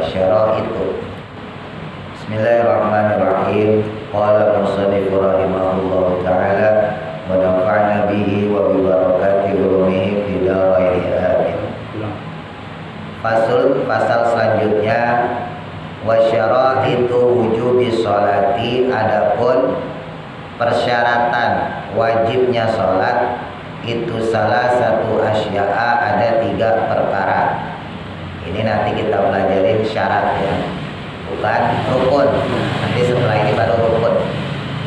wasyaraitu. Bismillahirrahmanirrahim. Qala musannif rahimahullahu ta'ala wa nafa'na bihi wa bi barakati ulumihi fid dharain amin. Pasal selanjutnya wasyaraitu wujubi sholati, adapun persyaratan wajibnya sholat itu salah satu asya'a, ada 3 perkara. Ini nanti kita belajarin syaratnya, bukan rukun. Nanti setelah ini baru rukun.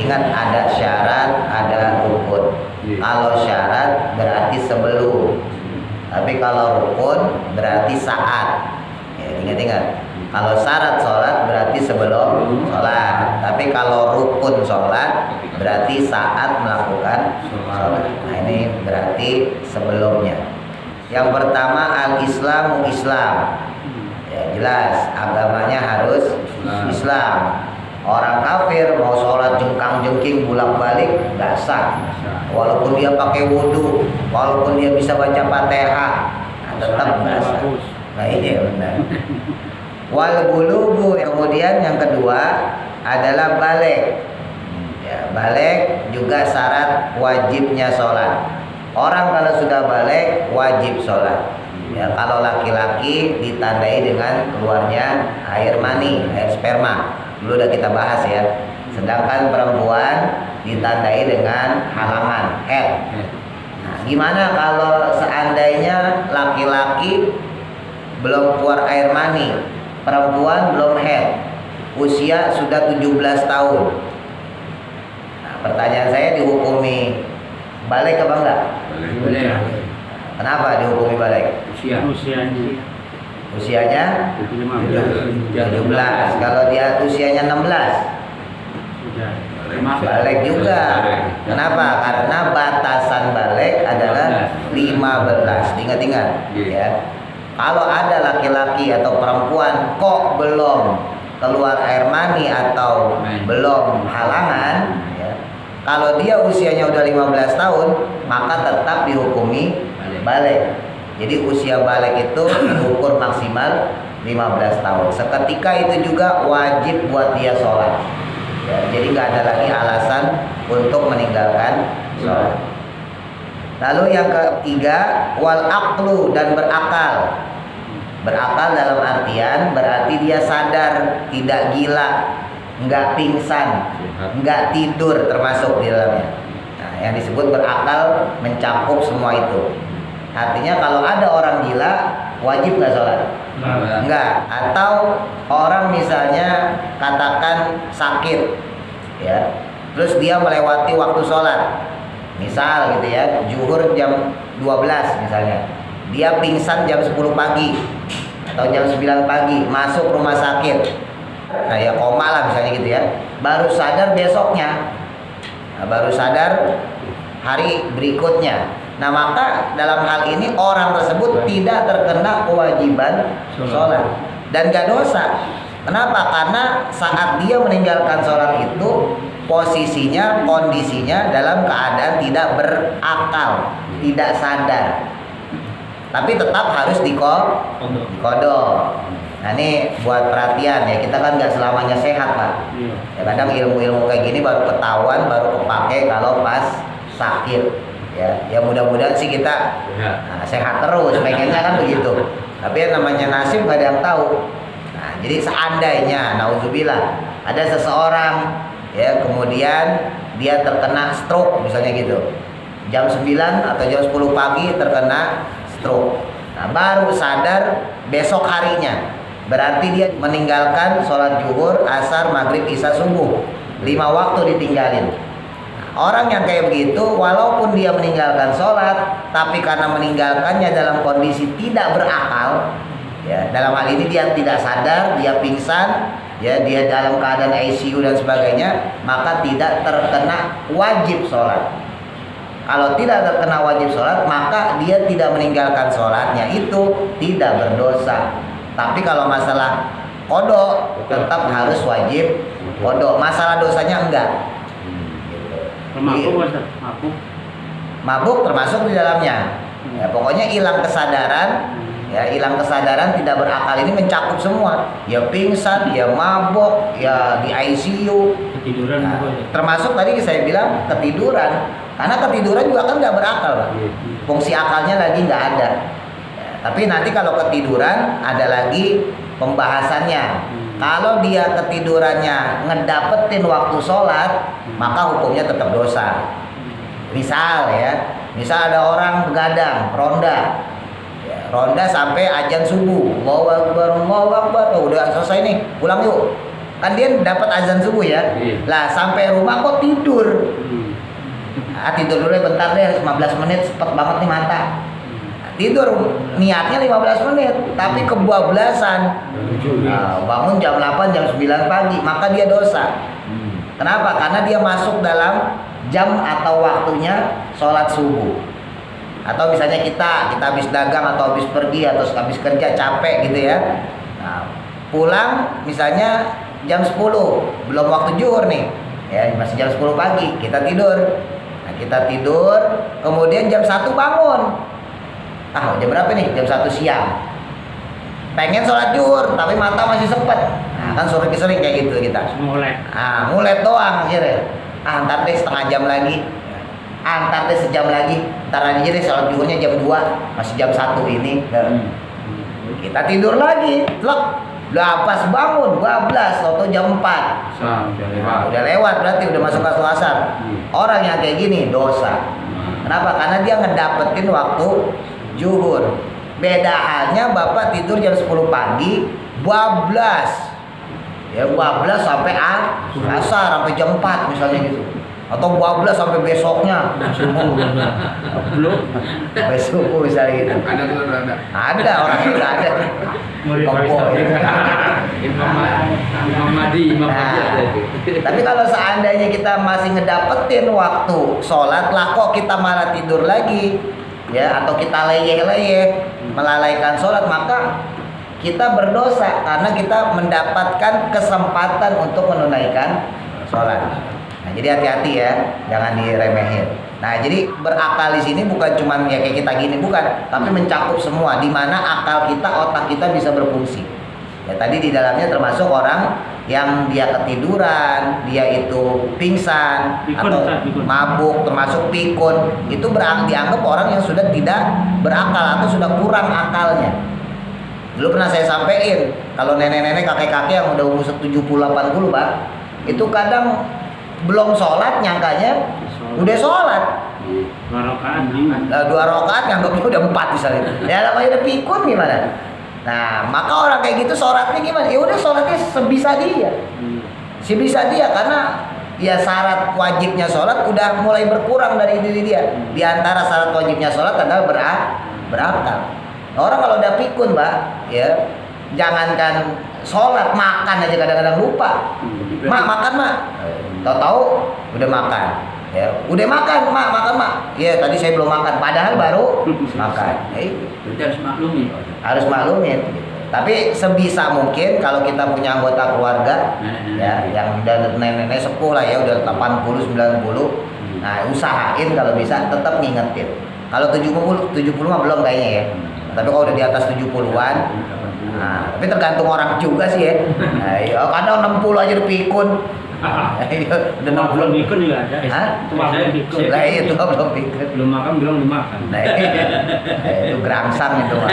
Ingat, ada syarat, ada rukun. Kalau syarat berarti sebelum, tapi kalau rukun berarti saat. Ya, ingat-ingat. Kalau syarat sholat berarti sebelum sholat, tapi kalau rukun sholat berarti saat melakukan sholat. Nah, ini berarti sebelumnya. Yang pertama, al-islamu Islam. Ya, jelas agamanya harus Islam. Orang kafir mau sholat jengkang-jengking bolak-balik nggak sah. Walaupun dia pakai wudhu, walaupun dia bisa baca Fatihah, tetap nggak sah. Nah, ini benar. Wal bulugu, kemudian yang kedua adalah balik. Ya, balik juga syarat wajibnya sholat. Orang kalau sudah balik wajib sholat. Ya, kalau laki-laki ditandai dengan keluarnya air mani, air sperma. Dulu udah kita bahas ya. Sedangkan perempuan ditandai dengan halangan, haid. Nah, gimana kalau seandainya laki-laki belum keluar air mani, perempuan belum haid, usia sudah 17 tahun. Nah, pertanyaan saya, dihukumi balik apa enggak? Boleh. Kenapa dihukumi balik? Usianya 17. Kalau dia usianya 16, balik juga. Kenapa? Karena batasan balik adalah 15. Ingat-ingat ya. Kalau ada laki-laki atau perempuan kok belum keluar air mani atau belum halangan ya, kalau dia usianya udah 15 tahun maka tetap dihukumi balik. Jadi usia balik itu diukur maksimal 15 tahun. Seketika itu juga wajib buat dia sholat ya, jadi nggak ada lagi alasan untuk meninggalkan sholat. Lalu yang ketiga, wal aqlu, dan berakal. Berakal dalam artian berarti dia sadar, tidak gila, nggak pingsan, nggak tidur, termasuk di dalamnya. Nah, yang disebut berakal mencakup semua itu. Artinya kalau ada orang gila, wajib nggak sholat? Enggak. Atau orang misalnya katakan sakit, ya, terus dia melewati waktu sholat. Misal gitu ya, zuhur jam 12 misalnya, dia pingsan jam 10 pagi atau jam 9 pagi, masuk rumah sakit, nah ya koma lah misalnya gitu ya, baru sadar besoknya, nah, baru sadar hari berikutnya. Nah, maka dalam hal ini orang tersebut tidak terkena kewajiban sholat dan gak dosa. Kenapa? Karena saat dia meninggalkan sholat itu posisinya, kondisinya dalam keadaan tidak berakal, tidak sadar. Tapi tetap harus dikodok. Nah, ini buat perhatian ya, kita kan nggak selamanya sehat Pak. Ya, kadang ilmu-ilmu kayak gini baru ketahuan, baru kepake kalau pas sakit. Ya mudah-mudahan sih kita sehat terus, pengennya kan begitu. Tapi yang namanya nasib gak ada yang tahu. Nah, jadi seandainya, nauzubillah, ada seseorang ya kemudian dia terkena stroke misalnya gitu, jam 9 atau jam 10 pagi terkena stroke, nah baru sadar besok harinya, berarti dia meninggalkan sholat zuhur, asar, maghrib, isya, subuh, 5 waktu ditinggalin. Orang yang kayak begitu, walaupun dia meninggalkan sholat, tapi karena meninggalkannya dalam kondisi tidak berakal, ya, dalam hal ini dia tidak sadar, dia pingsan, ya, dia dalam keadaan ICU dan sebagainya, maka tidak terkena wajib sholat. Kalau tidak terkena wajib sholat, maka dia tidak meninggalkan sholatnya itu tidak berdosa. Tapi kalau masalah kodok, tetap harus wajib kodok. Masalah dosanya enggak. Mabuk termasuk di dalamnya. Ya, pokoknya hilang kesadaran, Ya, hilang kesadaran, tidak berakal ini mencakup semua. Ya pingsan, ya mabok, ya di ICU. Ketiduran. Nah, termasuk tadi saya bilang ketiduran. Karena ketiduran juga kan nggak berakal, Pak. Fungsi akalnya lagi nggak ada. Ya, tapi nanti kalau ketiduran ada lagi pembahasannya. Kalau dia ketidurannya ngedapetin waktu sholat, maka hukumnya tetap dosa. Misal ada orang begadang, ronda. Ronda sampai azan subuh. Allahu Akbar. Oh, udah selesai nih, pulang yuk. Kan dia dapat azan subuh ya. Lah sampai rumah kok tidur. Tidur dulu bentar deh, 15 menit, cepet banget nih mata. Tidur niatnya 15 menit, tapi kebablasan. Bangun jam 8, jam 9 pagi, maka dia dosa. Kenapa? Karena dia masuk dalam jam atau waktunya sholat subuh. Atau misalnya kita habis dagang atau habis pergi atau habis kerja capek gitu ya. Nah, pulang misalnya jam 10, belum waktu zuhur nih. Ya, masih jam 10 pagi, kita tidur. Nah, kita tidur, kemudian jam 1 bangun. Jam berapa nih? Jam 1 siang. Pengen sholat zuhur, tapi mata masih sempet. Nah, kan sering kayak gitu kita. Ngulet doang akhirnya. Ntar deh setengah jam lagi. Ntar deh sejam lagi. Ntar aja deh sholat zuhurnya jam 2, masih jam 1 ini. Kita tidur lagi. Udah pas bangun, bablas, atau jam 4. Udah lewat berarti udah masuk ke asar. Orang yang kayak gini dosa. Kenapa? Karena dia ngedapetin waktu zuhur. Beda halnya Bapak tidur jam 10 pagi, bablas. Ya bablas sampai asar, sampai jam 4 misalnya gitu. Atau bablas sampai besoknya belum besok misalnya gitu. Ada orang itu ada. Imam Mahdi ada itu. Tapi kalau seandainya kita masih ngedapetin waktu sholat lah kok kita malah tidur lagi ya, atau kita leyeh-leyeh melalaikan sholat, maka kita berdosa karena kita mendapatkan kesempatan untuk menunaikan sholat. Nah, jadi hati-hati ya, jangan diremehin. Nah, jadi berakal di sini bukan cuma ya kayak kita gini, bukan, tapi mencakup semua, di mana akal kita, otak kita bisa berfungsi. Ya tadi di dalamnya termasuk orang yang dia ketiduran, dia itu pingsan atau mabuk, termasuk pikun, itu dianggap orang yang sudah tidak berakal atau sudah kurang akalnya. Dulu pernah saya sampaikan, kalau nenek-nenek, kakek-kakek yang udah umur 70-80, Pak, itu kadang belum sholat nyangkanya udah sholat. 2 rakaat nganggapnya udah 4 misalnya. Ya namanya udah pikun gimana? Nah, maka orang kayak gitu sholatnya gimana? Ya udah sholatnya sebisa dia. Sebisa dia, karena ya syarat wajibnya sholat udah mulai berkurang dari diri dia. Di antara syarat wajibnya sholat adalah berakal. Orang kalau udah pikun, Mbak, ya jangankan sholat, makan aja kadang-kadang lupa. Mak, makan, Mak. Tahu-tahu udah makan. Ya, udah makan, Mak, makan, Mak. Iya, tadi saya belum makan, padahal baru makan. Harus maklumin. Harus maklumin. Tapi sebisa mungkin kalau kita punya anggota keluarga ya yang udah nenek-nenek sepuh lah ya, udah 80 90. Nah, usahain kalau bisa tetap ngingetin. Kalau 70 mah belum kayaknya ya. Tapi kalau udah di atas 70-an, nah, tapi tergantung orang juga sih ya. Nah, ya kadang 60 aja udah pikun. Udah 60 pikun juga ada. Itu belum pikun. Lah itu belum pikun. Belum makan bilang belum makan. Nah, itu gerangsang itu, Pak.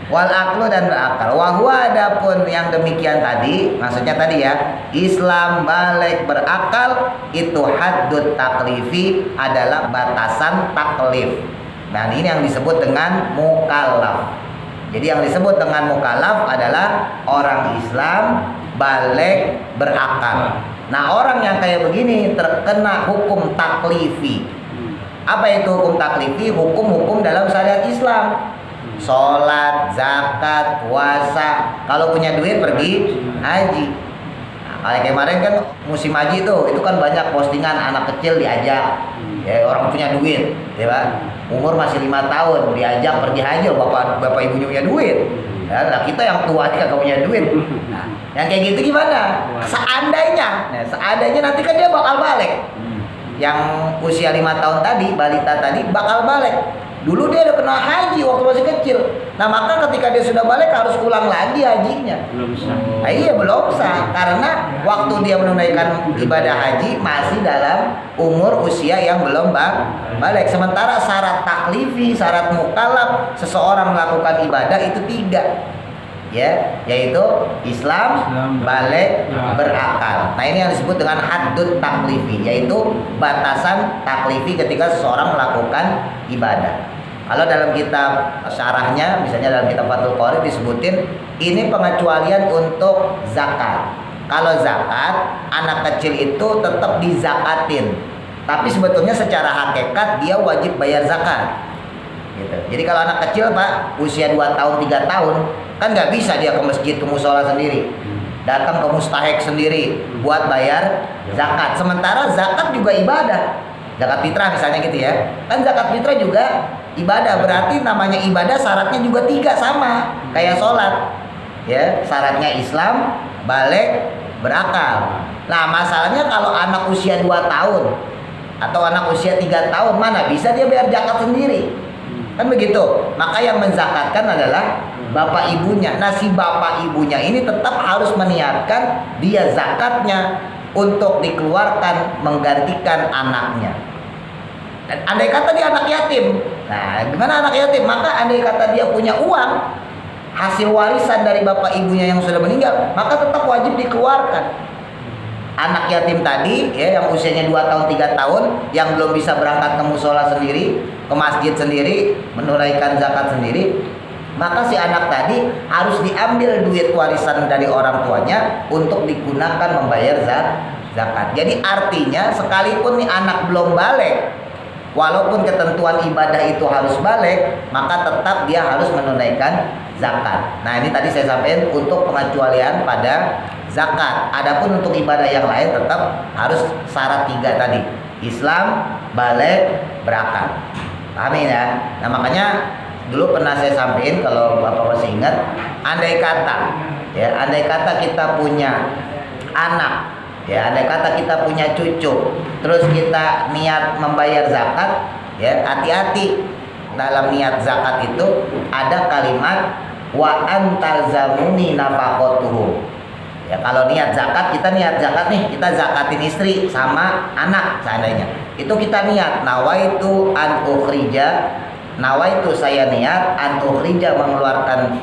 Wal aklu dan berakal. Wahwa adapun yang demikian tadi, maksudnya tadi ya, Islam balik berakal itu haddut taklifi, adalah batasan taklif. Dan ini yang disebut dengan mukallaf. Jadi yang disebut dengan mukallaf adalah orang Islam balik berakal. Nah, orang yang kayak begini terkena hukum taklifi. Apa itu hukum taklifi? Hukum-hukum dalam syariat Islam. Sholat, zakat, puasa. Kalau punya duit pergi haji. Nah, kayak kemarin kan musim haji itu kan banyak postingan anak kecil diajak. Ya, orang punya duit, ya Pak. Umur masih 5 tahun diajak pergi haji, bapak ibunya punya duit. Ya, nah kita yang tua kagak punya duit. Nah, yang kayak gitu gimana? Seandainya nanti kan dia bakal balik. Yang usia 5 tahun tadi, balita tadi bakal balik. Dulu dia udah kena haji waktu masih kecil. Nah maka ketika dia sudah balik harus ulang lagi hajinya. Belum bisa. Nah, iya belum sah karena waktu dia menunaikan ibadah haji masih dalam umur usia yang belum balik. Sementara syarat taklifi, syarat mukallaf seseorang melakukan ibadah itu 3. Ya, yaitu Islam, balik, berakal. Nah ini yang disebut dengan haddut taklifi, yaitu batasan taklifi ketika seseorang melakukan ibadah. Kalau dalam kitab syarahnya, misalnya dalam kitab Fathul Qorib disebutin ini pengecualian untuk zakat. Kalau zakat, anak kecil itu tetap dizakatin, tapi sebetulnya secara hakikat dia wajib bayar zakat. Gitu. Jadi kalau anak kecil Pak, usia 2 tahun, 3 tahun, kan nggak bisa dia ke masjid, ke musola sendiri, datang ke mustahik sendiri buat bayar zakat. Sementara zakat juga ibadah, zakat fitrah misalnya gitu ya, kan zakat fitrah juga ibadah. Berarti namanya ibadah syaratnya juga 3 sama kayak sholat ya, syaratnya Islam, balik, berakal. Nah masalahnya kalau anak usia 2 tahun atau anak usia 3 tahun, mana bisa dia bayar zakat sendiri, kan begitu. Maka yang menzakatkan adalah bapak ibunya. Nah si bapak ibunya ini tetap harus meniatkan dia zakatnya untuk dikeluarkan menggantikan anaknya. Dan andai kata dia anak yatim, nah gimana anak yatim? Maka andai kata dia punya uang hasil warisan dari bapak ibunya yang sudah meninggal, maka tetap wajib dikeluarkan. Anak yatim tadi ya, yang usianya 2 tahun 3 tahun, yang belum bisa berangkat ke musola sendiri, ke masjid sendiri, menunaikan zakat sendiri, maka si anak tadi harus diambil duit warisan dari orang tuanya untuk digunakan membayar zakat. Jadi artinya sekalipun nih anak belum balik, walaupun ketentuan ibadah itu harus balik, maka tetap dia harus menunaikan zakat. Nah ini tadi saya sampaikan untuk pengecualian pada zakat. Adapun untuk ibadah yang lain tetap harus syarat 3 tadi, Islam, balik, berakal. Amin ya. Nah makanya dulu pernah saya sampaikan, kalau Bapak masih ingat, andai kata kita punya anak, ya andai kata kita punya cucu, terus kita niat membayar zakat, ya hati-hati dalam niat zakat itu ada kalimat wa antalzamuni nafaqatuhu. Ya kalau niat zakat, kita niat zakat nih, kita zakatin istri sama anak seandainya. Itu kita niat nawaitu an ukhrija, nawaitu saya niat an ukhrija mengeluarkan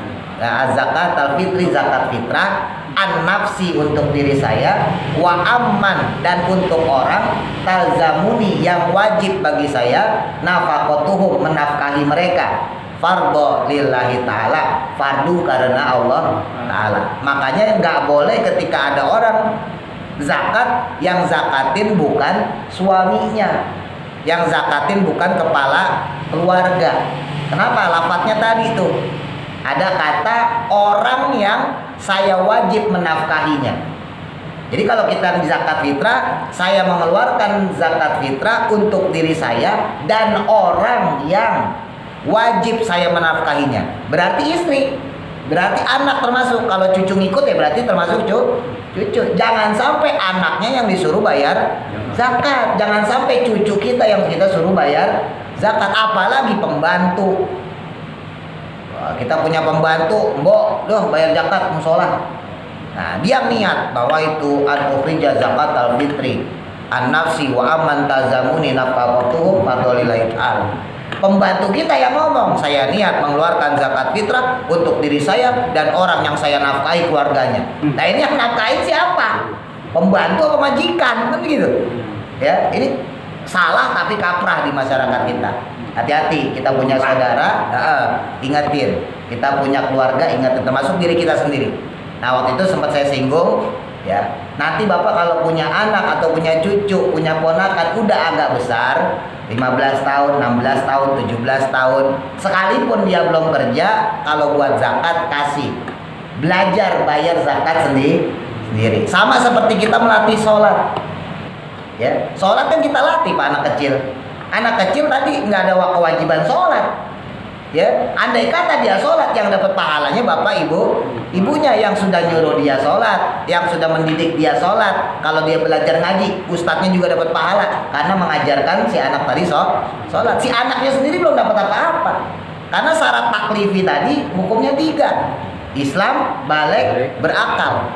zakat al-fitri, zakat fitrah, an nafsi untuk diri saya, wa amman dan untuk orang, talzamuni yang wajib bagi saya, nafaqatuhum menafkahi mereka, fardhu lillahi ta'ala, fardu karena Allah ta'ala. Makanya nggak boleh ketika ada orang zakat, yang zakatin bukan suaminya, yang zakatin bukan kepala keluarga. Kenapa? Lafadznya tadi tuh ada kata orang yang saya wajib menafkahinya. Jadi kalau kita di zakat fitrah, saya mengeluarkan zakat fitrah untuk diri saya dan orang yang wajib saya menafkahinya. Berarti istri, berarti anak termasuk. Kalau cucu ngikut ya berarti termasuk cucu. Jangan sampai anaknya yang disuruh bayar zakat. Jangan sampai cucu kita yang kita suruh bayar zakat. Apalagi pembantu. Kita punya pembantu, mbok, doh bayar zakat musola. Nah, dia niat bahwa itu an-ukhrija zakat al-fitri, an-nafsi wa amman tazamuni nafaqatuhu fadlillahi ta'ala. Pembantu kita yang ngomong, saya niat mengeluarkan zakat fitrah untuk diri saya dan orang yang saya nafkahi keluarganya. Nah, ini yang nafkahi siapa? Pembantu atau majikan, kan begitu. Ya, ini salah tapi kaprah di masyarakat kita. Hati-hati, kita punya saudara, ingatin. Kita punya keluarga, ingatin, termasuk diri kita sendiri. Nah waktu itu sempat saya singgung, ya. Nanti Bapak kalau punya anak atau punya cucu, punya ponakan udah agak besar, 15 tahun, 16 tahun, 17 tahun, sekalipun dia belum kerja, kalau buat zakat kasih. Belajar bayar zakat sendiri. Sama seperti kita melatih sholat. Ya, sholat kan kita latih Pak anak kecil. Anak kecil tadi nggak ada kewajiban sholat, Ya, andai kata dia sholat, yang dapat pahalanya bapak ibunya yang sudah nyuruh dia sholat, yang sudah mendidik dia sholat. Kalau dia belajar ngaji, ustadznya juga dapat pahala karena mengajarkan si anak tadi sholat. Si anaknya sendiri belum dapat apa-apa. Karena syarat taklifi tadi hukumnya 3. Islam, baligh, berakal.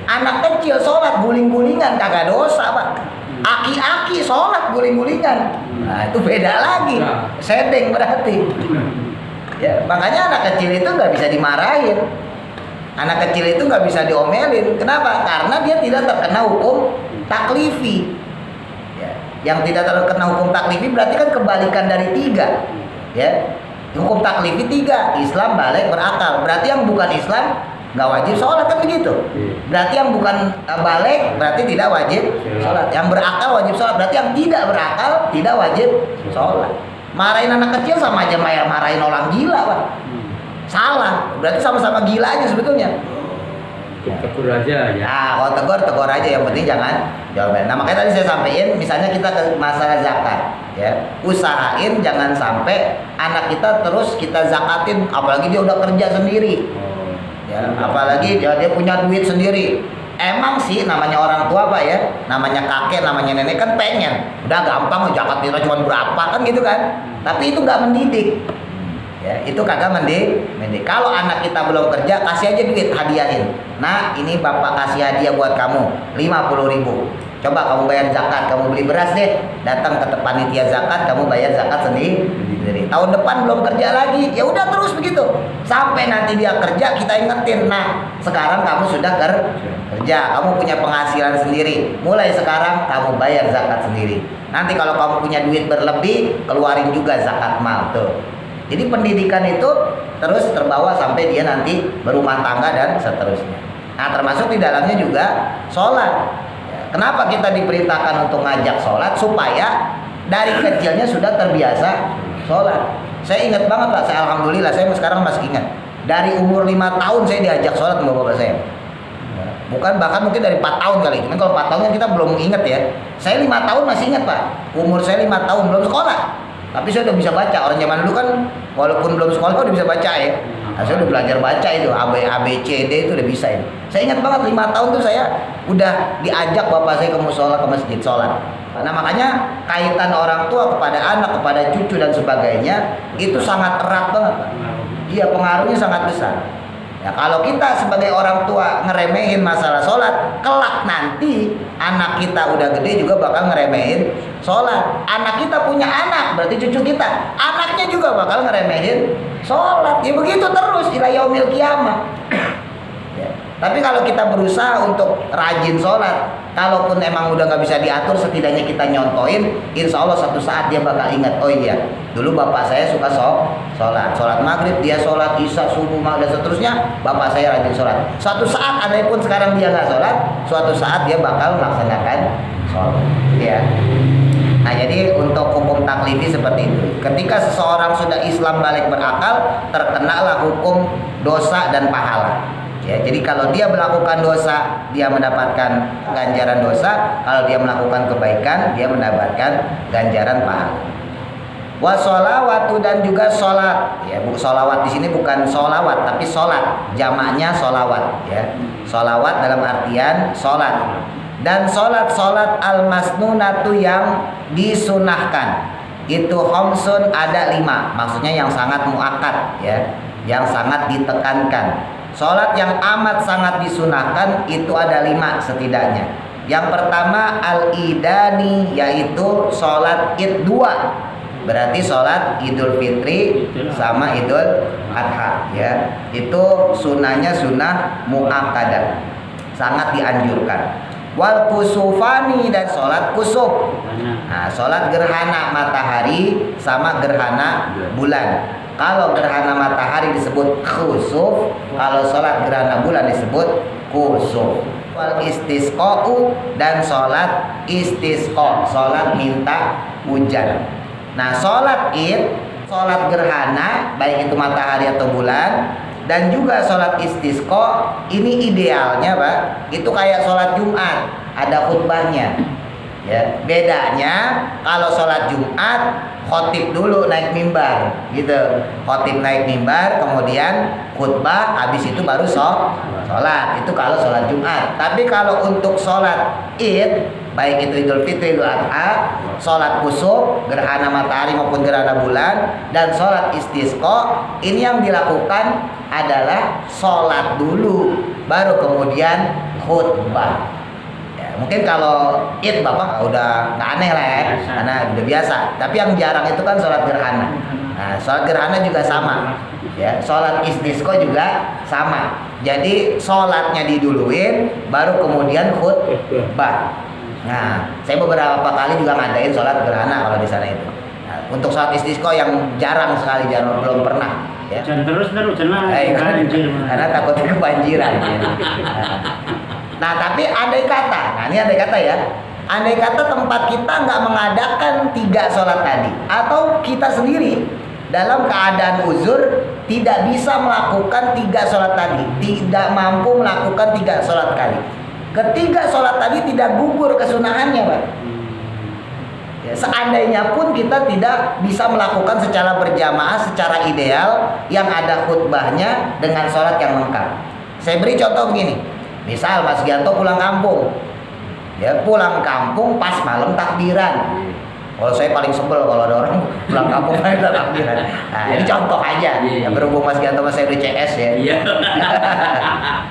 Anak kecil sholat guling-gulingan kagak dosa, Pak. Aki-aki sholat guling-gulingan. Nah, itu beda lagi. Sedeng berarti. Ya, makanya anak kecil itu nggak bisa dimarahin. Anak kecil itu nggak bisa diomelin. Kenapa? Karena dia tidak terkena hukum taklifi. Ya, yang tidak terkena hukum taklifi berarti kan kebalikan dari 3. Ya, hukum taklifi 3, Islam, baligh, berakal. Berarti yang bukan Islam nggak wajib sholat, kan begitu. Berarti yang bukan baligh berarti tidak wajib sholat. Yang berakal wajib sholat. Berarti yang tidak berakal tidak wajib sholat. Marahin anak kecil sama aja marahin orang gila, Pak. Salah. Berarti sama-sama gila aja sebetulnya. Tegur aja ya. Nah, kalau tegur aja, yang penting jangan jawabin. Nah, makanya tadi saya sampaikan, misalnya kita ke masalah zakat, ya. Usahain jangan sampai anak kita terus kita zakatin, apalagi dia udah kerja sendiri. Ya, apalagi dia punya duit sendiri. Emang sih namanya orang tua, Pak, ya, namanya kakek, namanya nenek kan pengen udah gampang zakat kita cuma berapa kan gitu kan, tapi itu nggak mendidik. Ya, itu kagak mendidik. Kalau anak kita belum kerja, kasih aja duit, hadiahin. Nah, ini bapak kasih hadiah buat kamu 50.000. Coba kamu bayar zakat, kamu beli beras deh, datang ke panitia zakat, kamu bayar zakat sendiri. Tahun depan belum kerja lagi, ya udah terus begitu sampai nanti dia kerja, kita ingetin. Nah, sekarang kamu sudah kerja, kamu punya penghasilan sendiri, mulai sekarang kamu bayar zakat sendiri. Nanti kalau kamu punya duit berlebih, keluarin juga zakat mal tuh. Jadi pendidikan itu terus terbawa sampai dia nanti berumah tangga dan seterusnya. Nah, termasuk di dalamnya juga sholat. Kenapa kita diperintahkan untuk ngajak sholat? Supaya dari kecilnya sudah terbiasa sholat. Saya ingat banget, Pak, saya alhamdulillah, saya sekarang masih ingat. Dari umur 5 tahun saya diajak sholat sama bapak saya. Bukan, bahkan mungkin dari 4 tahun kali. Cuman kalau 4 tahun kan kita belum ingat ya. Saya 5 tahun masih ingat, Pak. Umur saya 5 tahun belum sekolah, tapi saya udah bisa baca. Orang zaman dulu kan walaupun belum sekolah udah bisa baca ya. Nah, saya udah belajar baca itu, A, B, C, D itu udah bisa ini. Saya ingat banget 5 tahun tuh saya udah diajak bapak saya ke musola, ke masjid sholat. Nah, makanya kaitan orang tua kepada anak, kepada cucu dan sebagainya itu sangat erat banget, Pak. Iya, pengaruhnya sangat besar. Ya, kalau kita sebagai orang tua ngeremehin masalah sholat, kelak nanti anak kita udah gede juga bakal ngeremehin sholat. Anak kita punya anak, berarti cucu kita, anaknya juga bakal ngeremehin sholat. Ya begitu terus ila yaumil qiyamah. Ya. Tapi kalau kita berusaha untuk rajin sholat, kalaupun emang udah nggak bisa diatur, setidaknya kita nyontoin, insya Allah suatu saat dia bakal ingat, oh iya, dulu bapak saya suka sholat maghrib, dia sholat isya, subuh, maghrib, dan seterusnya, bapak saya rajin sholat. Suatu saat, andai pun sekarang dia nggak sholat, suatu saat dia bakal melaksanakan sholat. Ya. Nah, jadi untuk hukum taklifi seperti itu. Ketika seseorang sudah Islam, baligh, berakal, terkenalah hukum dosa dan pahala. Ya, jadi kalau dia melakukan dosa, dia mendapatkan ganjaran dosa. Kalau dia melakukan kebaikan, dia mendapatkan ganjaran pahala. Washolawatu, dan juga sholat. Ya, sholawat di sini bukan sholawat, tapi sholat. Jamaknya sholawat. Ya, sholawat dalam artian sholat. Dan sholat al-masnunatu yang disunahkan. Itu khamsun, ada 5. Maksudnya yang sangat muakkad, ya, yang sangat ditekankan. Sholat yang amat sangat disunahkan itu ada 5 setidaknya. Yang pertama al-idani, yaitu sholat id 2. Berarti sholat Idul Fitri sama Idul Adha, ya. Itu sunnahnya sunnah muakkadah, sangat dianjurkan. Wal kusufani, dan sholat kusuf. Nah, sholat gerhana matahari sama gerhana bulan. Kalau gerhana matahari disebut khusuf, kalau sholat gerhana bulan disebut kusuf. Wal istisqa'u, dan sholat istisqa, sholat minta hujan. Nah, sholat id, sholat gerhana, baik itu matahari atau bulan, dan juga sholat istisqa, ini idealnya, Pak, itu kayak sholat Jumat, ada khutbahnya. Ya, bedanya kalau sholat Jumat khotib dulu naik mimbar gitu. Khotib naik mimbar, kemudian khutbah, habis itu baru sholat. Itu kalau sholat Jumat. Tapi kalau untuk sholat Id, baik itu Idul Fitri, Idul Adha, sholat kusuf, gerhana matahari maupun gerhana bulan, dan sholat istisqa, ini yang dilakukan adalah sholat dulu, baru kemudian khutbah. Ya, mungkin kalau Id Bapak udah nggak aneh lah ya, karena udah biasa. Tapi yang jarang itu kan sholat gerhana. Nah, sholat gerhana juga sama. Ya, sholat istisqa juga sama. Jadi sholatnya diduluin, baru kemudian khutbah. Nah, saya beberapa kali juga ngadain sholat gerhana kalau di sana itu. Nah, untuk sholat istisqa yang jarang sekali, belum pernah. Ya. Jangan terus jangan banjir. Karena takut kebanjiran. Ya. Nah, tapi andai kata, ini andai kata ya. Andai kata tempat kita nggak mengadakan 3 sholat tadi, atau kita sendiri dalam keadaan uzur tidak bisa melakukan 3 sholat tadi, tidak mampu melakukan 3 sholat kali. Ketiga sholat tadi tidak gugur kesunahannya, Pak. Ya, seandainya pun kita tidak bisa melakukan secara berjamaah, secara ideal yang ada khutbahnya dengan sholat yang lengkap. Saya beri contoh begini. Misal Mas Gianto pulang kampung, ya pulang kampung pas malam takbiran. Kalau saya paling sebel kalau ada orang pulang kampung malam takbiran. Nah, ini contoh aja. Ya, berhubung Mas Gianto saya udah CS ya.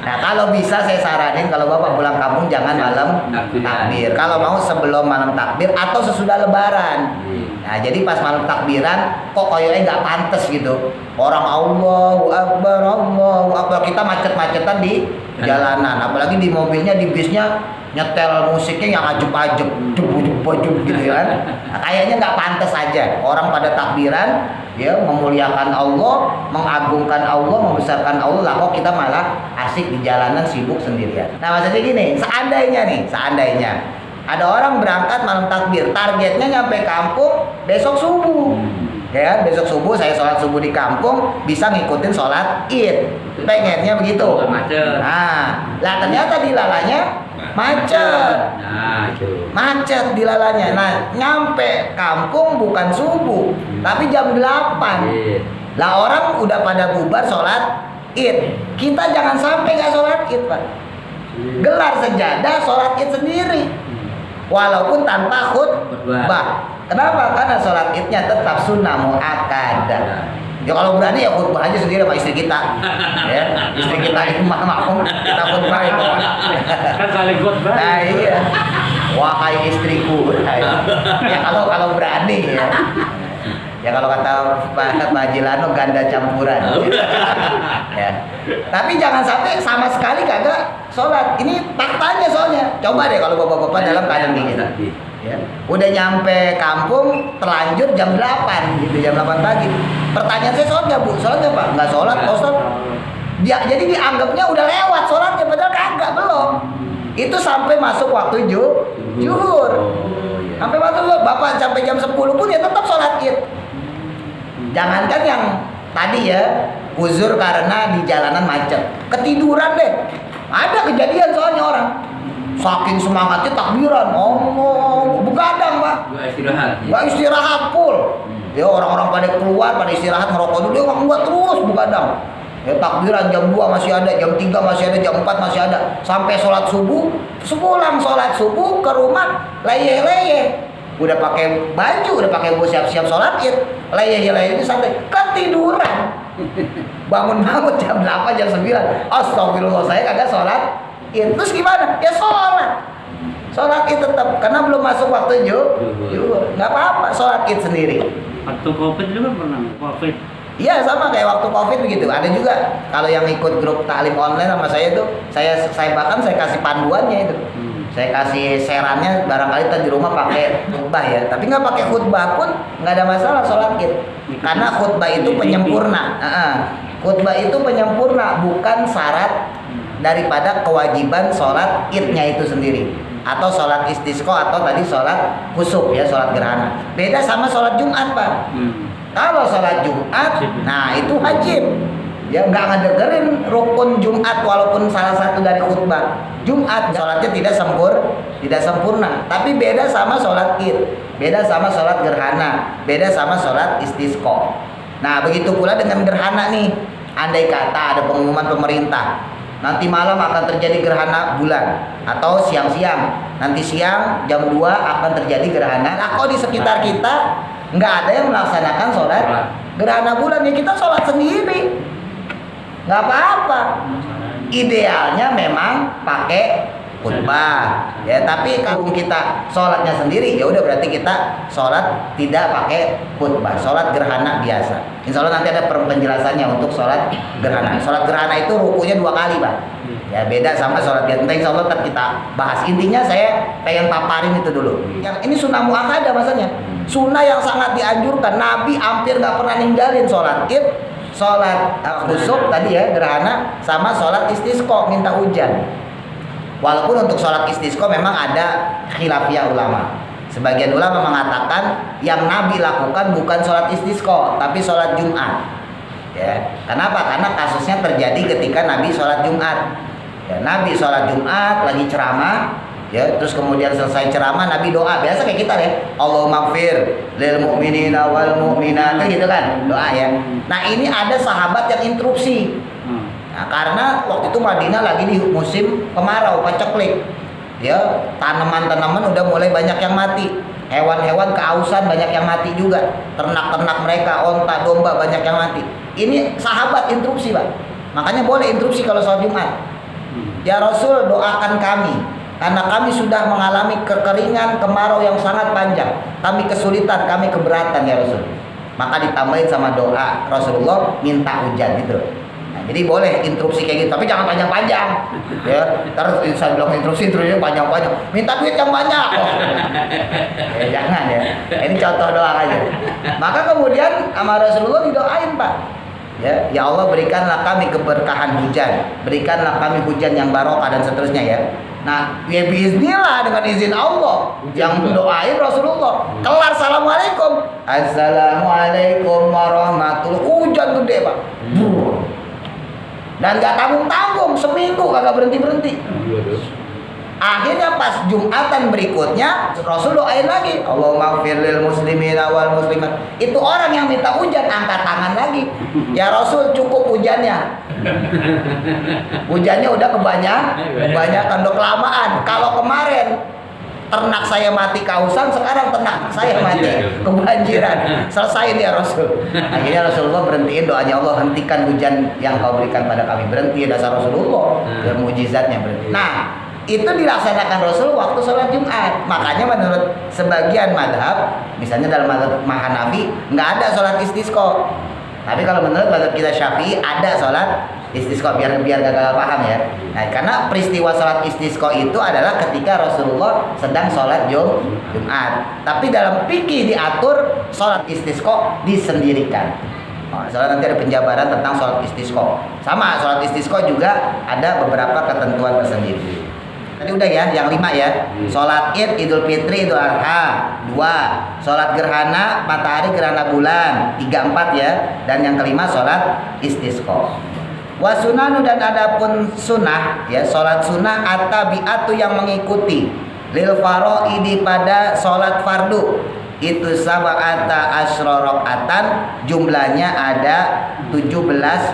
Nah, kalau bisa saya saranin kalau Bapak pulang kampung jangan malam takbir. Kalau mau sebelum malam takbir atau sesudah lebaran. Nah, jadi pas malam takbiran kok kayaknya nggak pantas gitu. Orang Allahu Akbar, kita macet-macetan di jalanan, apalagi di mobilnya, di bisnya nyetel musiknya yang ajub-ajub, gitu kan. Nah, kayaknya nggak pantas aja. Orang pada takbiran, ya memuliakan Allah, mengagungkan Allah, membesarkan Allah, lah kok kita malah asik di jalanan sibuk sendirian. Nah, maksudnya gini, seandainya ada orang berangkat malam takbir, targetnya nyampe kampung besok subuh. Ya, besok subuh saya sholat subuh di kampung, bisa ngikutin sholat Id. Pengennya begitu. Nah, lah ternyata di lalanya macet. Nah, itu. Macet di lalanya. Nah, nyampe kampung bukan subuh, tapi jam 8. Lah orang udah pada bubar sholat Id. Kita jangan sampai nggak sholat Id, Pak. Gelar sejadah sholat Id sendiri. Walaupun tanpa khutbah. Kenapa? Karena sholat Idnya tetap sunnah muakkadah. Ya kalau berani ya khutbah aja sendiri sama istri kita. Ya, istri kita imam makmum, kita khutbah itu. Kan saling khutbah. Nah, iya. Wahai istriku. Ya kalau berani ya. Ya kalau kata Pak Haji Lano ganda campuran. Ya. Tapi jangan sampai sama sekali kagak sholat. Ini faktanya soalnya. Coba deh kalau bapak-bapak dalam keadaan begini. Ya. Udah nyampe kampung terlanjur jam 8 gitu, jam 8 pagi. Pertanyaan saya sholat nggak Bu? Sholat nggak Pak? Nggak sholat, Ustaz. Jadi dianggapnya udah lewat sholatnya, padahal kagak, belum. Itu sampai masuk waktu zuhur. Sampai waktu Bapak sampai jam 10 pun ya tetap sholat Id. Jangankan yang tadi ya uzur karena di jalanan macet, ketiduran deh. Ada kejadian soalnya orang saking semangatnya takbiran, begadang Pak. Nggak istirahat full. Ya orang-orang pada keluar, pada istirahat ngerokok dulu, dia nggak terus begadang. Ya takbiran jam 2 masih ada, jam 3 masih ada, jam 4 masih ada, sampai sholat subuh. Sepulang sholat subuh ke rumah leyeh-leyeh, udah pakai baju, udah pakai baju siap-siap sholat Id, leyeh-leyeh itu santai, ketiduran. Bangun-bangun jam 8, jam 9, astagfirullah saya kagak sholat Id. Terus gimana? Ya sholat Id tetap, karena belum masuk waktu zuhur. Nggak apa-apa, sholat Id sendiri. Waktu COVID juga pernah COVID. Iya sama kayak waktu COVID begitu. Ada juga kalau yang ikut grup taklim online sama saya itu, saya bahkan saya kasih panduannya itu. Saya kasih serannya, barangkali tadi di rumah pakai khutbah ya, tapi nggak pakai khutbah pun nggak ada masalah sholat Id. Karena khutbah itu penyempurna. Khutbah itu penyempurna, bukan syarat daripada kewajiban sholat Idnya itu sendiri, atau sholat istisqa, atau tadi sholat khusuf ya, sholat gerhana. Beda sama sholat Jumat Pak. Kalau sholat Jumat, nah itu wajib. Ya nggak ngedengerin rukun Jumat walaupun salah satu dari khutbah. Jumat sholatnya tidak sempurna, tapi beda sama sholat Id. beda sama sholat gerhana, beda sama sholat istisqa. Nah begitu pula dengan gerhana nih. Andai kata ada pengumuman pemerintah, nanti malam akan terjadi gerhana bulan, atau siang-siang, nanti siang jam 2 akan terjadi gerhana. Nah kok di sekitar kita nggak ada yang melaksanakan sholat gerhana bulan, ya kita sholat sendiri, nggak apa-apa. Idealnya memang pakai khutbah, ya. Tapi kalau kita sholatnya sendiri, ya udah berarti kita sholat tidak pakai khutbah, sholat gerhana biasa. Insya Allah nanti ada penjelasannya untuk sholat gerhana. Sholat gerhana itu rukunya 2 kali, Pak. Ya beda sama sholat biasa. Insya Allah ntar kita bahas. Intinya saya pengen paparin itu dulu. Yang ini sunnah muakkadah maksudnya. Sunnah yang sangat dianjurkan. Nabi hampir nggak pernah ninggalin sholat id, sholat khusuf tadi ya gerhana, sama sholat istisqa minta hujan. Walaupun untuk sholat istisqa memang ada khilafiyah ulama. Sebagian ulama mengatakan yang Nabi lakukan bukan sholat istisqa, tapi sholat Jumat. Ya, kenapa? Karena kasusnya terjadi ketika Nabi sholat Jumat. Ya, Nabi sholat Jumat lagi ceramah, ya, terus kemudian selesai ceramah Nabi doa. Biasa kayak kita ya, Allahumma gfir lil mu'minina wal mu'minat, gitu kan, doa ya. Nah ini ada sahabat yang interupsi. Nah, karena waktu itu Madinah lagi di musim kemarau, paceklik. Ya, tanaman-tanaman udah mulai banyak yang mati. Hewan-hewan kehausan banyak yang mati juga. Ternak-ternak mereka, onta, domba banyak yang mati. Ini sahabat interupsi, Pak. Makanya boleh interupsi kalau sholat Jumat. Ya Rasul, doakan kami karena kami sudah mengalami kekeringan, kemarau yang sangat panjang. Kami kesulitan, kami keberatan ya Rasul. Maka ditambahin sama doa Rasulullah minta hujan gitu. Jadi boleh interupsi kayak gitu, tapi jangan panjang-panjang. Ya, terus saya bilang interupsinya panjang-panjang. Minta duit yang banyak. Oh. Ya, jangan ya. Ini contoh doa aja. Maka kemudian sama Rasulullah didoain, Pak. Ya Allah berikanlah kami keberkahan hujan, berikanlah kami hujan yang barokah dan seterusnya ya. Nah, ya bismillah dengan izin Allah yang doain Rasulullah. Kelar assalamualaikum, assalamualaikum warahmatullahi. Hujan gede, Pak. Dan gak tanggung-tanggung, seminggu kagak berhenti-berhenti. Akhirnya pas Jumatan berikutnya Rasul doain lagi, Allahumma gfir lil muslimina wal muslimat. Itu orang yang minta hujan angkat tangan lagi, ya Rasul cukup hujannya. Hujannya udah kebanyakan, udah kelamaan. Kalau kemarin ternak saya mati kehausan, sekarang ternak saya mati kebanjiran. Selesai ya Rasul. Akhirnya Rasulullah berhentiin doanya, Allah hentikan hujan yang kau berikan pada kami. Berhenti dasar Rasulullah dan mujizatnya berhenti. Nah itu dilaksanakan Rasul waktu sholat Jumat. Makanya menurut sebagian madhab, misalnya dalam madhab Hanafi nggak ada sholat istisqa. Tapi kalau menurut madhab kita Syafi'i ada sholat istisqa, biar gak paham ya. Nah, karena peristiwa sholat istisqa itu adalah ketika Rasulullah sedang sholat Jumat. Tapi dalam fikih diatur sholat istisqa disendirikan. Soalnya nanti ada penjabaran tentang sholat istisqa. Sama sholat istisqa juga ada beberapa ketentuan tersendiri. Tadi udah ya, yang 5 ya. Sholat Id, Idul Fitri, Idul Adha 2. Sholat gerhana, matahari gerhana bulan 3, 4 ya. Dan yang kelima sholat istisqa. Wasunanu dan adapun sunnah ya, sholat sunnah at-tabi'atu yang mengikuti lil faraidi pada sholat fardu itu sab'ata asyra rakaatan, jumlahnya ada 17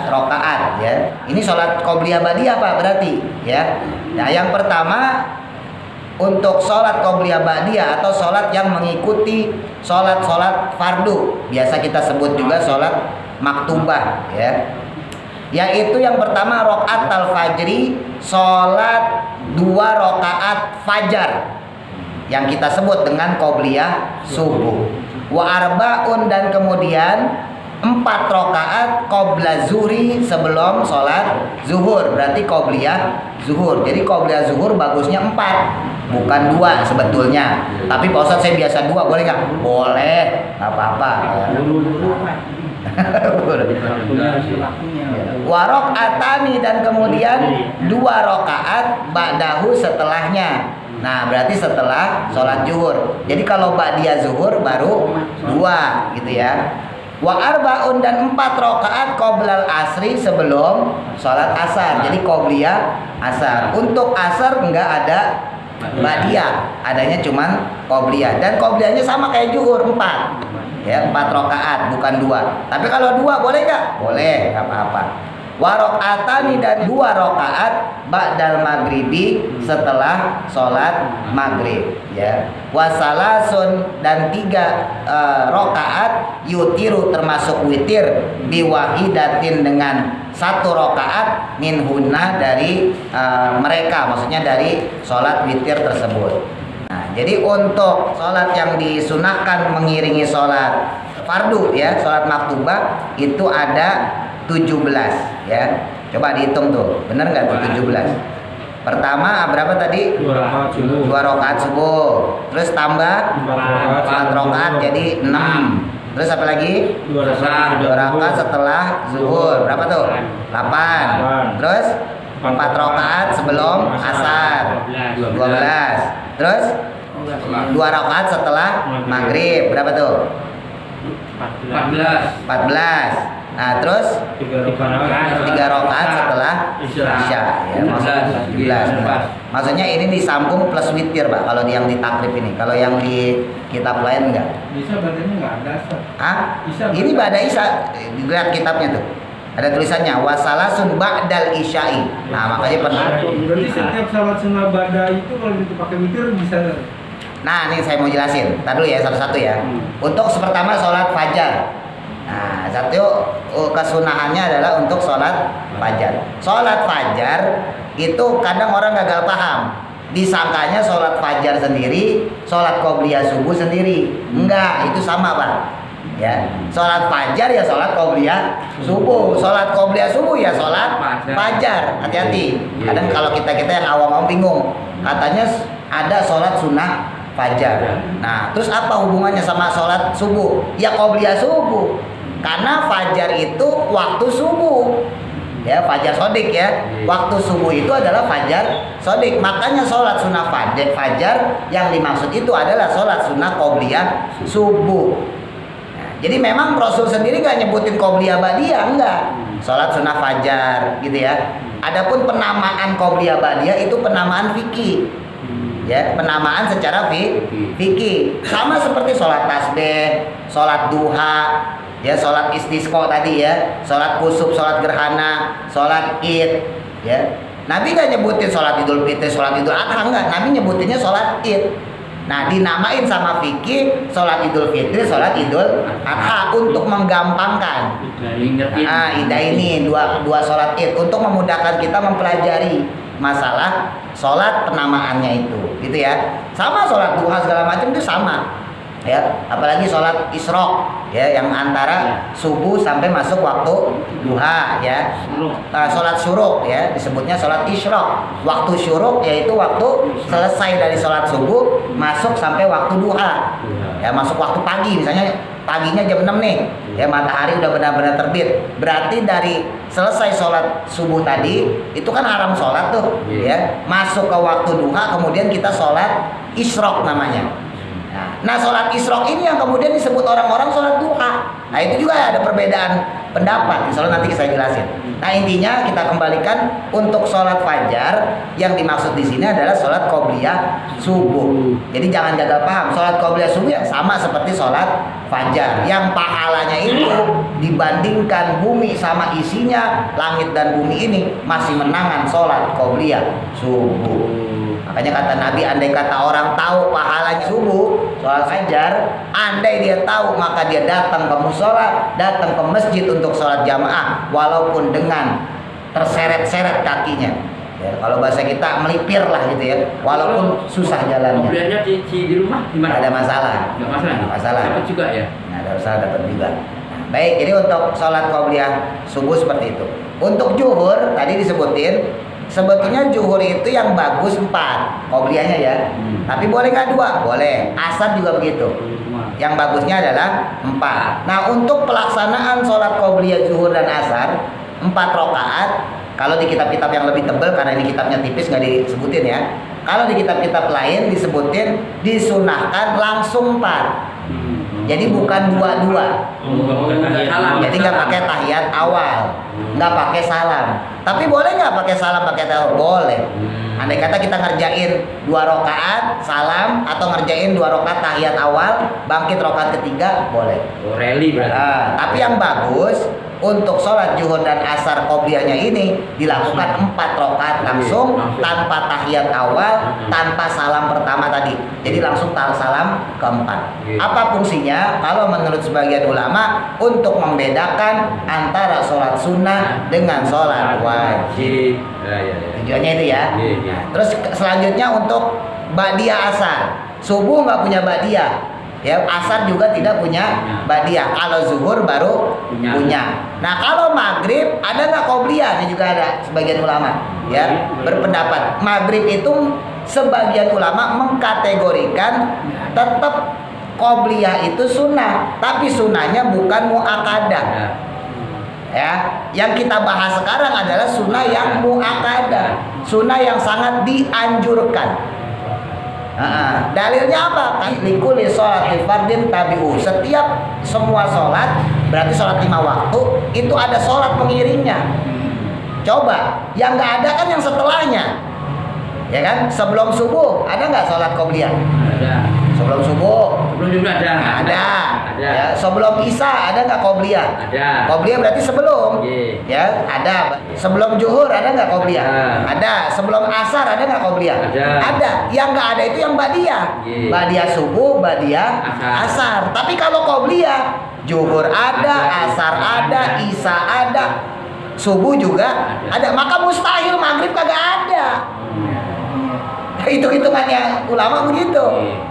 rakaat ya. Ini sholat qobliyah ba'diyah Pak berarti ya. Nah yang pertama untuk sholat qobliyah ba'diyah atau sholat yang mengikuti sholat fardu, biasa kita sebut juga sholat maktubah ya. Yaitu yang pertama rakaat al-fajri, sholat 2 rakaat fajar yang kita sebut dengan qobliyah subuh. Wa arbaun dan kemudian 4 rakaat qobla zuhri sebelum sholat zuhur, berarti qobliyah zuhur. Jadi qobliyah zuhur bagusnya 4 bukan 2 sebetulnya. Tapi Pak Ustadz saya biasa 2, boleh nggak? Boleh, nggak apa-apa. Warok atani dan kemudian 2 rakaat ba'dahu setelahnya. Nah berarti setelah sholat zuhur. Jadi kalau ba'diyah zuhur baru 2 gitu ya. Wa arbaun dan 4 rakaat qoblal asri sebelum sholat asar. Jadi qobliyah asar. Untuk asar enggak ada ba'diyah, adanya cuman qobliyah. Dan qobliyahnya sama kayak zuhur 4. Ya, 4 rakaat bukan 2. Tapi kalau 2 boleh nggak? Boleh, nggak apa-apa. Wa rakaatani, dan 2 rakaat ba'dal maghribi, setelah sholat maghrib, ya. Wa salasun, dan 3 rakaat yutiru, termasuk witir, biwahidatin, dengan 1 rakaat minhunna, dari mereka, maksudnya dari sholat witir tersebut. Nah, jadi untuk sholat yang disunahkan mengiringi sholat fardu, ya, sholat maktubah, itu ada 17, ya. Coba dihitung tuh, bener nggak tuh 17? Pertama berapa tadi? 2 rakaat subuh. Terus tambah 4 rakaat jadi 6. Terus apa lagi? 2 rakaat setelah zuhur. Berapa tuh? 8. Terus 4 rakaat sebelum asar. 12. Terus 2 rakaat setelah maghrib. Berapa tuh? 14. Nah, terus 3 rakaat setelah isya, ya, maksudnya 17. Maksudnya ini disambung plus witir, Pak, kalau yang di takrib ini. Kalau yang di kitab lain enggak. Bisa badannya nggak ada, Ustaz. Hah? Isya, Ini ba'da isya. Lihat kitabnya tuh. Ada tulisannya wasalasun ba'dal isya'i. Nah, makanya pernah. Berarti setiap salat sunnah ba'da itu kalau pakai witir bisa. Nah, ini saya mau jelasin. Tadi dulu ya, satu-satu ya. Untuk pertama sholat fajar. Nah, satu kesunahannya adalah untuk sholat fajar. Sholat fajar itu kadang orang gagal paham. Disangkanya sholat fajar sendiri, sholat qobliyah subuh sendiri. Enggak, itu sama, Pak. Ya, sholat fajar ya sholat qobliyah subuh. Sholat qobliyah subuh ya sholat fajar. Hati-hati. Kadang kalau kita yang awam-awam bingung. Katanya ada sholat sunnah fajar. Nah, terus apa hubungannya sama sholat subuh? Ya qobliyah subuh. Karena fajar itu waktu subuh, ya, fajar sodik, ya. Waktu subuh itu adalah fajar sodik. Makanya sholat sunnah fajar yang dimaksud itu adalah sholat sunnah qobliyah subuh. Nah, jadi memang Rasul sendiri gak nyebutin qobliyah ba'diyah, enggak. Sholat sunnah fajar, gitu ya. Adapun penamaan qobliyah ba'diyah itu penamaan fikih. Ya, penamaan secara fikih. Sama seperti sholat tasbih, sholat duha, ya, sholat istisqa tadi, ya, sholat kusuf, sholat gerhana, sholat id, ya. Nabi nggak nyebutin sholat idul fitri, sholat idul adha, enggak. Nabi nyebutinnya sholat id. Nah, dinamain sama fikih sholat idul fitri, sholat idul adha untuk menggampangkan. Nah, ida ini dua sholat id untuk memudahkan kita mempelajari masalah sholat penamaannya itu, gitu ya. Sama sholat duha segala macam itu sama, ya. Apalagi sholat isyraq, ya, yang antara subuh sampai masuk waktu duha, ya. Sholat syuruk, ya, disebutnya sholat isyraq. Waktu syuruk yaitu waktu selesai dari sholat subuh masuk sampai waktu duha, ya, masuk waktu pagi, misalnya paginya jam 6 nih, ya, matahari udah benar-benar terbit. Berarti dari selesai sholat subuh tadi itu kan haram sholat tuh, ya, masuk ke waktu duha, kemudian kita sholat isyraq namanya. Nah, sholat isyraq ini yang kemudian disebut orang-orang sholat duha. Nah, itu juga ada perbedaan pendapat. Insya Allah nanti saya jelasin. Nah, intinya kita kembalikan untuk sholat fajar yang dimaksud di sini adalah sholat qobliyah subuh. Jadi jangan gagal paham. Sholat qobliyah subuh yang sama seperti sholat fajar. Yang pahalanya itu dibandingkan bumi sama isinya, langit dan bumi ini masih menangan sholat qobliyah subuh. Makanya kata Nabi, andai kata orang tahu pahalanya subuh, sholat fajar, andai dia tahu maka dia datang ke musola, datang ke masjid untuk sholat jamaah, walaupun dengan terseret-seret kakinya. Ya, kalau bahasa kita melipir lah gitu ya, walaupun susah jalannya. Kemudiannya di rumah gimana? Ada masalah. Nggak masalah. Nggak masalah. Dapat juga ya. Nah, ada usaha dapat juga. Nah, baik, jadi untuk sholat qobliyah subuh seperti itu. Untuk zuhur tadi disebutin. Sebetulnya zuhur itu yang bagus 4 qobliyahnya, ya. Tapi boleh nggak 2? Boleh. Asar juga begitu. Yang bagusnya adalah 4. Nah, untuk pelaksanaan sholat qobliyah zuhur dan asar 4 rakaat, kalau di kitab-kitab yang lebih tebal, karena ini kitabnya tipis nggak disebutin, ya. Kalau di kitab-kitab lain disebutin disunahkan langsung 4. Jadi bukan 2-2. Jadi nggak pakai tahiyat awal. nggak pakai salam. Tapi boleh nggak pakai salam pakai tahu? Boleh. Andai kata kita ngerjain 2 rakaat salam atau ngerjain 2 rakaat tahiyat awal, bangkit rakaat ketiga, boleh. Oh, rally berarti. Tapi yang bagus untuk sholat zuhur dan asar qobliyahnya ini dilakukan 4 rakaat langsung tanpa tahiyat awal, tanpa salam pertama tadi. Jadi langsung salam keempat. Apa fungsinya? Kalau menurut sebagian ulama untuk membedakan antara sholat sunnah dengan sholat wajib. Tujuannya itu ya. Terus selanjutnya untuk ba'diyah asar. Subuh nggak punya ba'diyah. Ya, asar juga tidak punya ba'diyah. Kalau zuhur baru punya. Nah, kalau maghrib ada nggak qobliyah? Ini juga ada sebagian ulama ya berpendapat maghrib itu sebagian ulama mengkategorikan tetap qobliyah itu sunnah, tapi sunnahnya bukan muakkadah. Ya, yang kita bahas sekarang adalah sunnah yang muakkadah, sunnah yang sangat dianjurkan. Dalilnya apa? Likulli sholati fardin tabi'u. Setiap semua sholat, berarti sholat 5 waktu, itu ada sholat pengiringnya. Coba, yang nggak ada kan yang setelahnya, ya kan? Sebelum subuh ada nggak sholat qobliyah? Ada. Sebelum subuh Sebelum juga ada. ada. Ya, sebelum isya ada nggak qobliyah? Ada. Qobliyah berarti sebelum. Yeah. Ya, ada. Sebelum zuhur ada nggak qobliyah? Ada. Sebelum asar ada nggak qobliyah? Ada. Yang nggak ada itu yang ba'diyah. Yeah. Ba'diyah subuh, ba'diyah asar. Tapi kalau qobliyah, zuhur ada, asar ada, isya ada, subuh juga ada. Maka mustahil maghrib kagak ada. Hitung-hitungannya ulama begitu.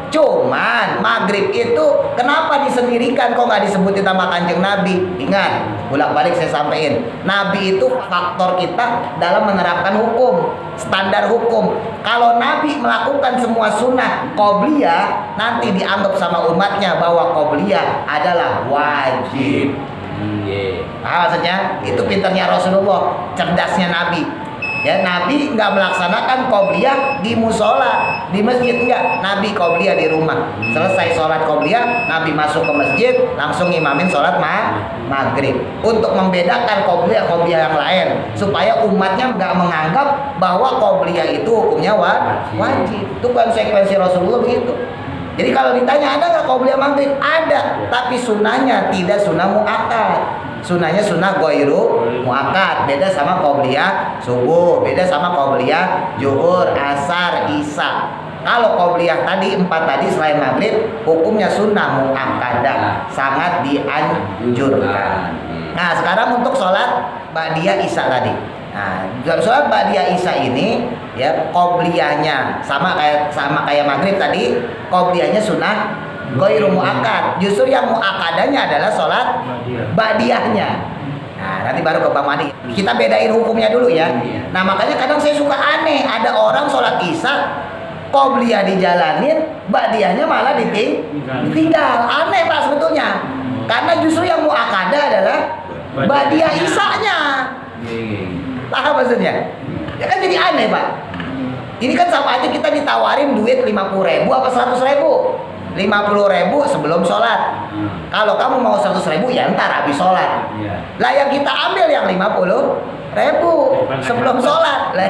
Cuman maghrib itu kenapa disendirikan, kok nggak disebutin sama Kanjeng Nabi? Ingat, bolak-balik saya sampaikan, Nabi itu faktor kita dalam menerapkan hukum, standar hukum. Kalau Nabi melakukan semua sunnah qobliyah, nanti dianggap sama umatnya bahwa qobliyah adalah wajib. Maksudnya itu pinternya Rasulullah, cerdasnya Nabi. Ya, Nabi nggak melaksanakan qobliyah di musola, di masjid enggak. Nabi qobliyah di rumah. Selesai sholat qobliyah, Nabi masuk ke masjid, langsung imamin sholat maghrib. Untuk membedakan qobliyah yang lain, supaya umatnya nggak menganggap bahwa qobliyah itu hukumnya wajib. Itu konsekuensi Rasulullah begitu. Jadi kalau ditanya ada nggak qobliyah maghrib? Ada, tapi sunnahnya tidak sunnah muakkad. Sunnahnya sunnah ghairu muakkad, beda sama qobliyah subuh, beda sama qobliyah zuhur, asar, isya. Kalau qobliyah tadi 4 tadi selain maghrib, hukumnya sunnah muakkadah, sangat dianjurkan. Nah, sekarang untuk sholat ba'diyah isya tadi. Nah, sholat ba'diyah isya ini ya qobliyahnya sama kayak maghrib tadi, qobliyahnya sunnah ghairu muakkad. Justru yang muakkadanya adalah sholat ba'diyahnya. Nah, nanti baru ke Bang Madi. Kita bedain hukumnya dulu ya. Nah, makanya kadang saya suka aneh, ada orang sholat isya qobliyah dijalanin, ba'diyahnya malah ditinggal. Aneh Pak sebetulnya. Karena justru yang muakkadah adalah ba'diyah isyanya. Paham maksudnya? Ya kan jadi aneh Pak. Ini kan sama aja kita ditawarin duit 50.000 apa 100.000. 50.000 sebelum sholat. Kalau kamu mau 100.000 ya ntar habis sholat. Lah yang kita ambil yang 50.000 sebelum sholat. Lah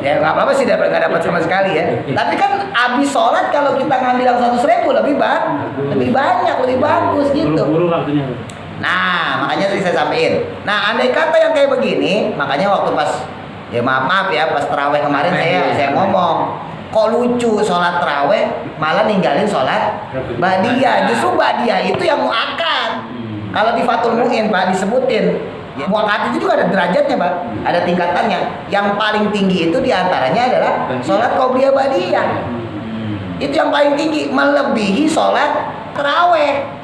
ya nggak apa-apa sih, nggak dapat sama sekali ya. Tapi kan habis sholat kalau kita ngambil yang 100.000 lebih banyak, lebih bagus gitu. Buru-buru waktunya. Nah, makanya tadi saya sampaikan. Nah, andai kata yang kayak begini, makanya waktu pas ya maaf ya pas terawih kemarin saya ngomong, kok lucu sholat terawih malah ninggalin sholat ba'diyah. Justru ba'diyah itu yang muakkad. Kalau di Fathul Mu'in Pak disebutin ya, muakkad itu juga ada derajatnya Pak, ada tingkatannya. Yang paling tinggi itu diantaranya adalah sholat qobliyah ba'diyah. Itu yang paling tinggi, melebihi sholat terawih.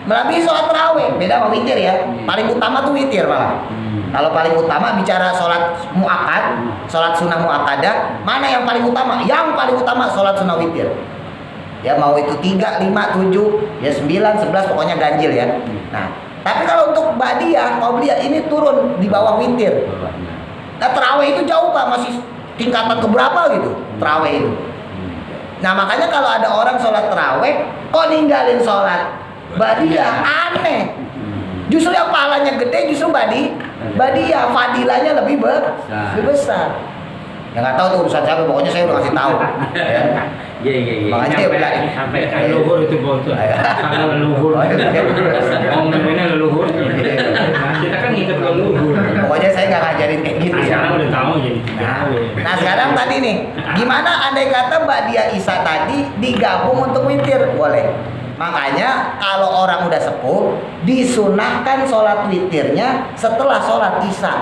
Melebihi sholat terawih, beda sama witir ya. Paling utama tuh witir malah. Kalau paling utama bicara sholat muakkad, sholat sunnah muakkadah, mana yang paling utama? Yang paling utama sholat sunnah witir. Ya mau itu 3, 5, 7, ya 9, 11 pokoknya ganjil ya. Nah, tapi kalau untuk ba'diyah, qobliyah ini turun di bawah witir. Nah, terawih itu jauh Pak, masih tingkatan keberapa gitu terawih itu. Nah, makanya kalau ada orang sholat terawih, kok ninggalin sholat ba'diyah, aneh. Justru yang pahalanya gede justru Badiah, fadilahnya lebih besar. Ya nggak tahu tuh urusan siapa, pokoknya saya udah kasih tahu. Ya. Iya. Makanya dia bilang Sampaikan leluhur itu bos. Kalau leluhur. Ngomongnya leluhur. Kita kan ngikut leluhur. pokoknya saya nggak ngajarin kayak gitu. Sekarang udah tahu jadi. Nah sekarang tadi nih, gimana andai kata Badiah Isya tadi digabung untuk witir? Boleh. Makanya kalau orang udah sepuh disunahkan sholat witirnya setelah sholat Isya.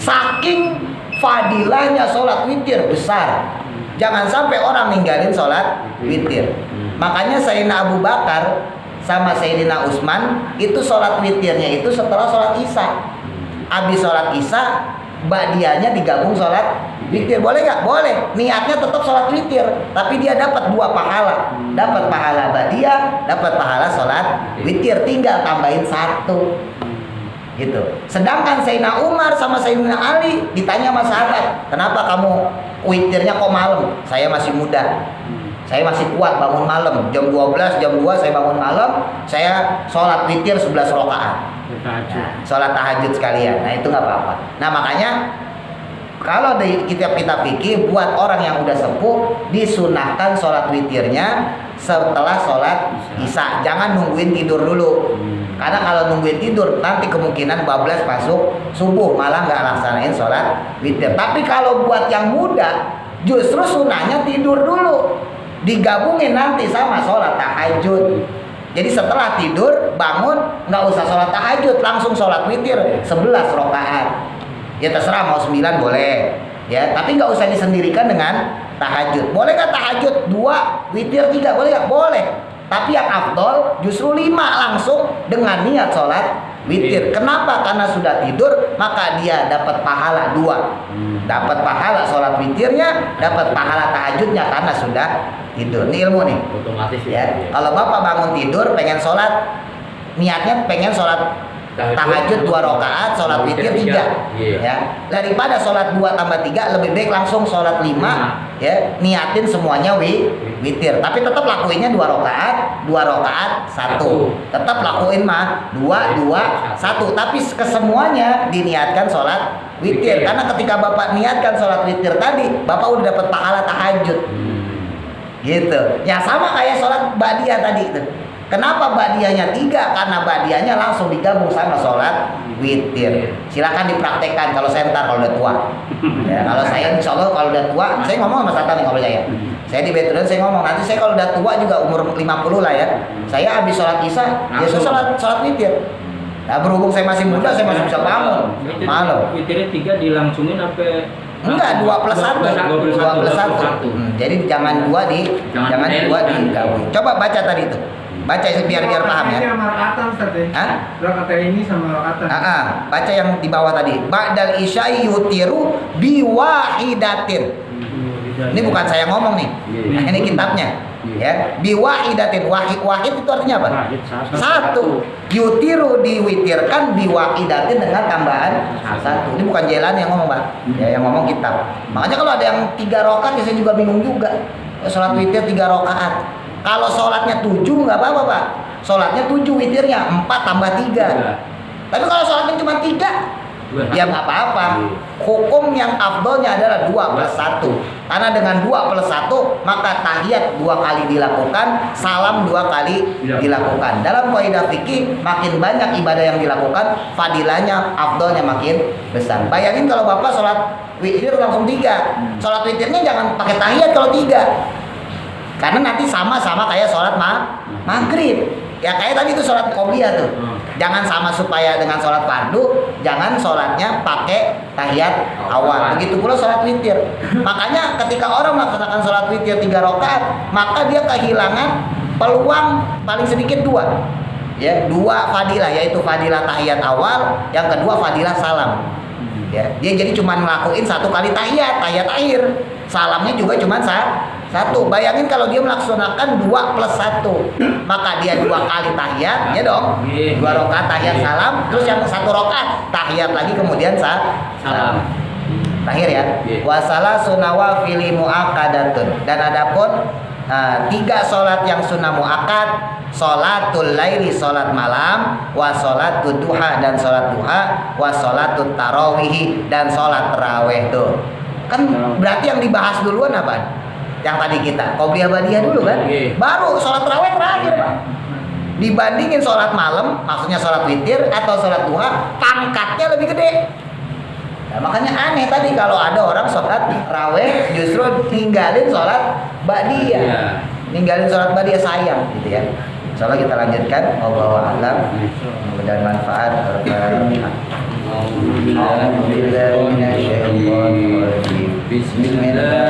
Saking fadilahnya sholat witir besar, jangan sampai orang ninggalin sholat witir. Makanya Sayyidina Abu Bakar sama Sayyidina Utsman itu sholat witirnya itu setelah sholat Isya. Habis sholat Isya, Badiahnya digabung sholat witir. Boleh nggak? Boleh. Niatnya tetap sholat witir, tapi dia dapat 2 pahala. Dapat pahala Badiah, dapat pahala sholat witir. Tinggal tambahin 1. Gitu. Sedangkan Sayyidina Umar sama Sayyidina Ali ditanya sama sahabat, kenapa kamu witirnya kok malam? Saya masih muda, saya masih kuat bangun malam. Jam 12, jam 2 saya bangun malam, saya sholat witir 11 rakaat. Sholat tahajud sekalian. Nah itu nggak apa-apa. Nah makanya kalau di kitab-kitab fikih buat orang yang udah sepuh disunahkan sholat witirnya setelah sholat Isya. Jangan nungguin tidur dulu. Karena kalau nungguin tidur nanti kemungkinan bablas masuk subuh, malah nggak laksanain sholat witir. Tapi kalau buat yang muda justru sunahnya tidur dulu, digabungin nanti sama sholat tahajud. Jadi setelah tidur bangun nggak usah sholat tahajud, langsung sholat witir 11 rakaat. Ya terserah mau 9 boleh ya, tapi nggak usah disendirikan dengan tahajud. Boleh nggak tahajud 2, witir 3? Boleh nggak? Boleh. Tapi yang afdol justru 5 langsung dengan niat sholat witir. Kenapa? Karena sudah tidur maka dia dapat pahala 2. Dapat pahala sholat witirnya, dapat pahala tahajudnya karena sudah tidur. Ini ilmu nih. Otomatis Ya. Kalau bapak bangun tidur pengen sholat, niatnya pengen sholat tahajud 2 rakaat, sholat witir 3. Ya. Daripada sholat 2 tambah 3 lebih baik langsung sholat 5 ya, niatin semuanya witir. Tapi tetap lakuinnya 2 rakaat, 2 rakaat 1. Tetap lakuin mah 2 2 1, tapi kesemuanya diniatkan sholat witir. Karena ketika bapak niatkan sholat witir tadi, bapak udah dapat pahala tahajud. Gitu. Ya sama kayak sholat Badiah tadi itu. Kenapa Badiahnya 3? Karena Badiahnya langsung digabung sama sholat witir. Silakan dipraktekkan kalau saya ntar kalau udah tua. Ya, kalau saya insya Allah kalau udah tua, saya ngomong sama Satan nih kalau saya di Betulun saya ngomong nanti saya kalau udah tua juga umur 50 lah ya. Saya habis sholat Isya, ya sholat witir. Nah berhubung saya masih muda, saya masih bisa bangun malam. Witirnya 3 dilangsungin sampai Enggak, 2 plus 1. 2 plus 1. Jadi jangan 2 digabung. Coba baca tadi itu. Baca biar paham ya. Ini sama rakatan Ustaz ya. Hah? Rakaat ini sama rakatan. Baca yang di bawah tadi. Ba'dal isya'i yutiru biwahidatin. Ini bukan saya ngomong nih. Ini kitabnya. Ya, biwahidatin. Wahid itu artinya apa? 1. Yutiru diwitirkan biwahidatin dengan tambahan 1. Ini bukan jalan yang ngomong, Pak. Ya, yang ngomong kitab. Makanya kalau ada yang 3 rakaat ya saya juga bingung juga. Sholat witir 3 rakaat. Kalau sholatnya 7 nggak apa-apa Pak. Sholatnya 7 witirnya 4 tambah 3. Tapi kalau sholatnya cuma 3 ya nggak apa-apa. Hukum yang afdolnya adalah 2 plus 1. Karena dengan 2 plus 1 maka tahiyat 2 kali dilakukan, salam 2 kali dilakukan. Dalam kaidah fikih makin banyak ibadah yang dilakukan, fadilahnya, afdolnya makin besar. Bayangin kalau Bapak sholat witir langsung 3. Sholat witirnya jangan pakai tahiyat kalau 3. Karena nanti sama-sama kayak sholat maghrib. Ya kayak tadi itu sholat qobliyah tuh. Jangan sama supaya dengan sholat fardu, jangan sholatnya pakai tahiyat awal. Begitu pula sholat witir. Makanya ketika orang melaksanakan sholat witir 3 rakaat, maka dia kehilangan peluang paling sedikit 2. Ya, 2 fadilah, yaitu fadilah tahiyat awal, yang kedua fadilah salam. Ya, dia jadi cuma ngelakuin 1 kali tahiyat akhir. Salamnya juga cuma 1. Bayangin kalau dia melaksanakan 2 plus 1, maka dia 2 kali tahiyat, ya dong. 2 rakaat tahiyat salam, terus yang 1 rakaat tahiyat lagi kemudian salam. Terakhir ya. Wasala sunawa fili muakadatun. Dan adapun 3 sholat yang sunnah muakkad, sholatul laili sholat malam, wa sholatud duha dan sholat duha, wa sholatut tarawih dan sholat tarawih tuh. Kan berarti yang dibahas duluan apa? Yang tadi kita qobliyah ba'diyah dulu kan? Baru sholat tarawih terakhir, Pak. Dibandingin sholat malam, maksudnya sholat witir atau sholat duha, pangkatnya lebih gede. Nah, makanya aneh tadi kalau ada orang sholat raweh justru ninggalin sholat ba'diyah. Iya. Ninggalin sholat ba'diyah sayang gitu ya. Insyaallah kita lanjutkan. Wallahu a'lam. Mudah-mudahan manfaat. Bismillahirrahmanirrahim.